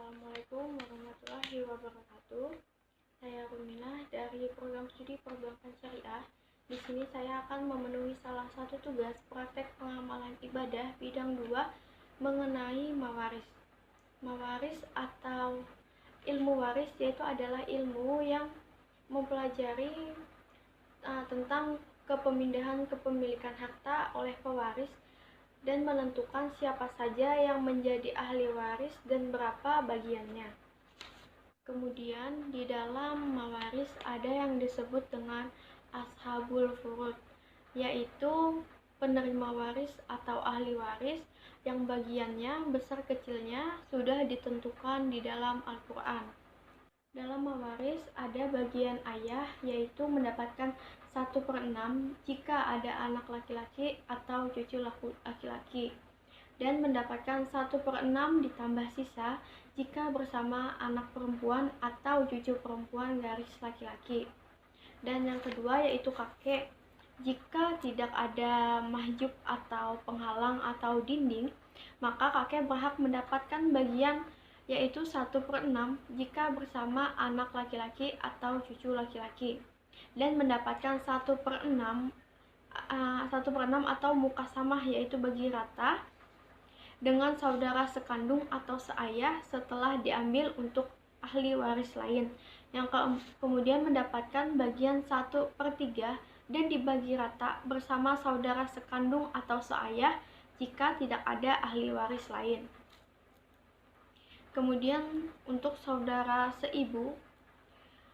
Assalamualaikum warahmatullahi wabarakatuh. Saya Ruminah dari program studi perbankan syariah. Di sini saya akan memenuhi salah satu tugas praktek pengamalan ibadah bidang 2 mengenai mawaris. Mawaris atau ilmu waris yaitu adalah ilmu yang mempelajari tentang kepemindahan kepemilikan harta oleh pewaris dan menentukan siapa saja yang menjadi ahli waris dan berapa bagiannya. Kemudian di dalam mawaris ada yang disebut dengan ashabul furud, yaitu penerima waris atau ahli waris yang bagiannya besar kecilnya sudah ditentukan di dalam Al-Quran. Dalam mawaris ada bagian ayah, yaitu mendapatkan 1/6 jika ada anak laki-laki atau cucu laki-laki, dan mendapatkan 1/6 ditambah sisa jika bersama anak perempuan atau cucu perempuan garis laki-laki. Dan yang kedua yaitu kakek. Jika tidak ada mahjub atau penghalang atau dinding, maka kakek berhak mendapatkan bagian yaitu 1/6 jika bersama anak laki-laki atau cucu laki-laki, dan mendapatkan 1/6 atau mukasamah yaitu bagi rata dengan saudara sekandung atau seayah setelah diambil untuk ahli waris lain, yang kemudian mendapatkan bagian 1/3 dan dibagi rata bersama saudara sekandung atau seayah jika tidak ada ahli waris lain. Kemudian untuk saudara seibu,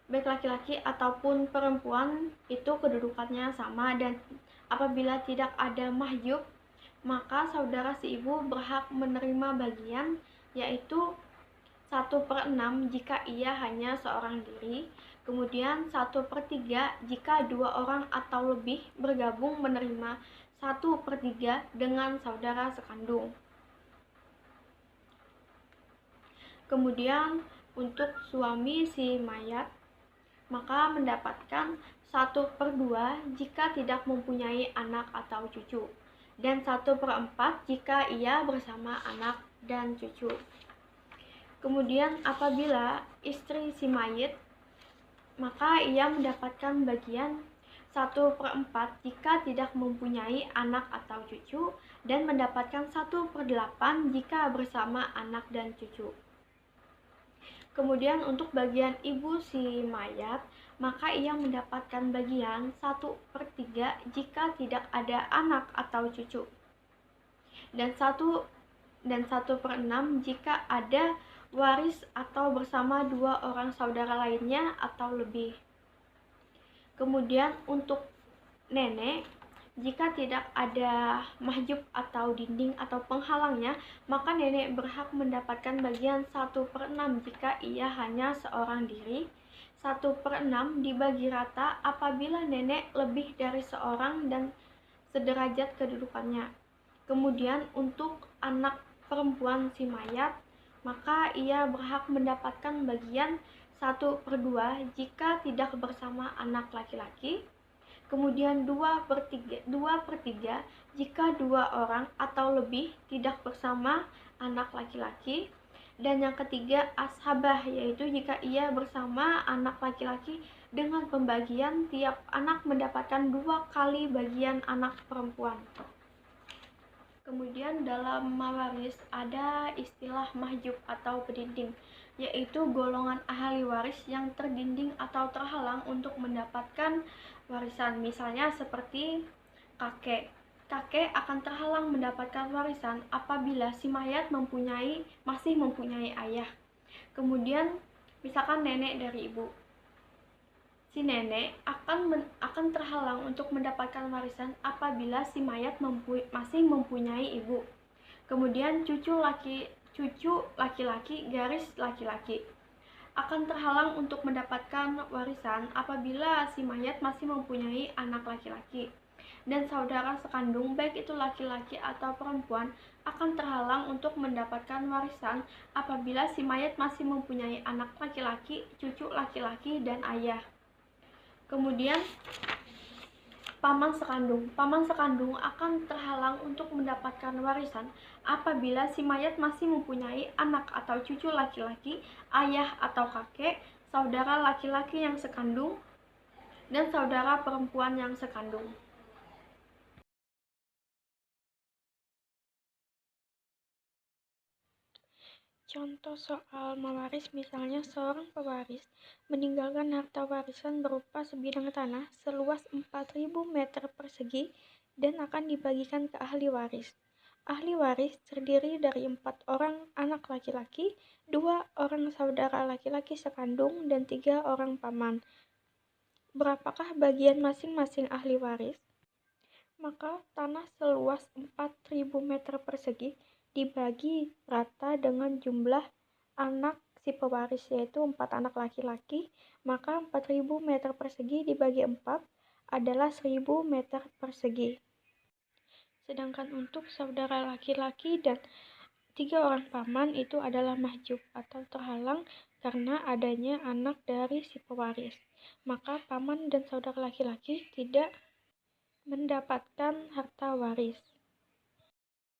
baik laki-laki ataupun perempuan, itu kedudukannya sama, dan apabila tidak ada mahjub, maka saudara seibu berhak menerima bagian yaitu 1/6 jika ia hanya seorang diri, kemudian 1/3 jika 2 orang atau lebih bergabung menerima 1/3 dengan saudara sekandung. Kemudian untuk suami si mayat, maka mendapatkan 1/2 jika tidak mempunyai anak atau cucu, dan 1/4 jika ia bersama anak dan cucu. Kemudian apabila istri si mayit, maka ia mendapatkan bagian 1/4 jika tidak mempunyai anak atau cucu, dan mendapatkan 1/8 jika bersama anak dan cucu. Kemudian untuk bagian ibu si mayat, maka ia mendapatkan bagian 1/3 jika tidak ada anak atau cucu, dan 1/6 jika ada waris atau bersama 2 orang saudara lainnya atau lebih. Kemudian untuk nenek, jika tidak ada mahjub atau dinding atau penghalangnya, maka nenek berhak mendapatkan bagian 1/6 jika ia hanya seorang diri, 1/6 dibagi rata apabila nenek lebih dari seorang dan sederajat kedudukannya. Kemudian untuk anak perempuan si mayat, maka ia berhak mendapatkan bagian 1/2 jika tidak bersama anak laki-laki, kemudian 2/3 jika 2 orang atau lebih tidak bersama anak laki-laki, dan yang ketiga ashabah, yaitu jika ia bersama anak laki-laki dengan pembagian tiap anak mendapatkan 2 kali bagian anak perempuan. Kemudian dalam mawaris ada istilah mahjub atau pendinding, yaitu golongan ahli waris yang terdinding atau terhalang untuk mendapatkan warisan. Misalnya seperti kakek. Kakek akan terhalang mendapatkan warisan apabila si mayat masih mempunyai ayah. Kemudian misalkan nenek dari ibu. Si nenek akan terhalang untuk mendapatkan warisan apabila si mayat masih mempunyai ibu. Kemudian cucu laki-laki garis laki-laki akan terhalang untuk mendapatkan warisan apabila si mayat masih mempunyai anak laki-laki, dan saudara sekandung baik itu laki-laki atau perempuan akan terhalang untuk mendapatkan warisan apabila si mayat masih mempunyai anak laki-laki, cucu laki-laki, dan ayah. Kemudian paman sekandung. Paman sekandung akan terhalang untuk mendapatkan warisan apabila si mayat masih mempunyai anak atau cucu laki-laki, ayah atau kakek, saudara laki-laki yang sekandung, dan saudara perempuan yang sekandung. Contoh soal mewaris, misalnya seorang pewaris meninggalkan harta warisan berupa sebidang tanah seluas 4.000 meter persegi dan akan dibagikan ke ahli waris. Ahli waris terdiri dari 4 orang anak laki-laki, 2 orang saudara laki-laki sekandung, dan 3 orang paman. Berapakah bagian masing-masing ahli waris? Maka tanah seluas 4.000 meter persegi dibagi rata dengan jumlah anak si pewaris, yaitu 4 anak laki-laki, maka 4.000 meter persegi dibagi 4 adalah 1.000 meter persegi. Sedangkan untuk saudara laki-laki dan 3 orang paman itu adalah mahjub atau terhalang karena adanya anak dari si pewaris. Maka paman dan saudara laki-laki tidak mendapatkan harta waris.